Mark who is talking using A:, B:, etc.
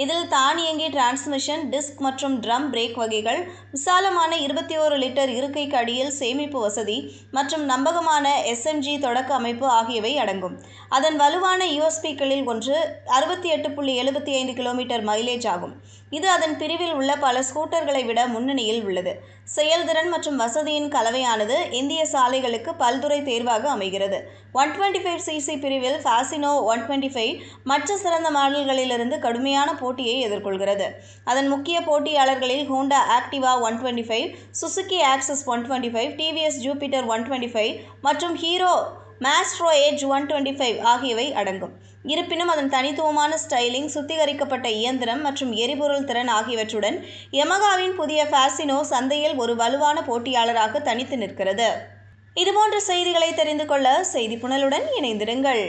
A: இதில் தானியங்கி transmission, disk மற்றும் ட்ரம் பிரேக் வகைகள், விசாலமான 21 லிட்டர் இருக்கைக்கு அடியில் சேமிப்பு வசதி மற்றும் நம்பகமான SMG தொடக்க அமைப்பு ஆகியவை அடங்கும். அதன் வலுவான USBக்களில் ஒன்று 68.75 கிலோமீட்டர் மைலேஜ் ஆகும். இது அதன் பிரிவில் உள்ள பல ஸ்கூட்டர்களை விட முன்னணியில் உள்ளது. செயல்திறன் மற்றும் வசதியின் கலவையானது இந்திய சாலைகளுக்கு பல்துறை தேர்வாக அமைகிறது. 125cc பிரிவில் ஃபாசினோ 125 மற்ற சிறந்த மாடல்களிலிருந்து கடுமையான போட்டியை எதிர்கொள்கிறது. அதன் முக்கிய போட்டியாளர்களில் Honda Activa 125, Suzuki Access 125, TVS Jupiter 125 மற்றும் ஹீரோ மாஸ்ட்ரோ எட்ஜ் 125 ஆகியவை அடங்கும். இருப்பினும் அதன் தனித்துவமான ஸ்டைலிங், சுத்திகரிக்கப்பட்ட இயந்திரம் மற்றும் எரிபொருள் திறன் ஆகியவற்றுடன் யமஹாவின் புதிய ஃபாசினோ சந்தையில் ஒரு வலுவான போட்டியாளராக தனித்து நிற்கிறது. இதுபோன்ற செய்திகளை தெரிந்து கொள்ள செய்தி புனலுடன் இணைந்திருங்கள்.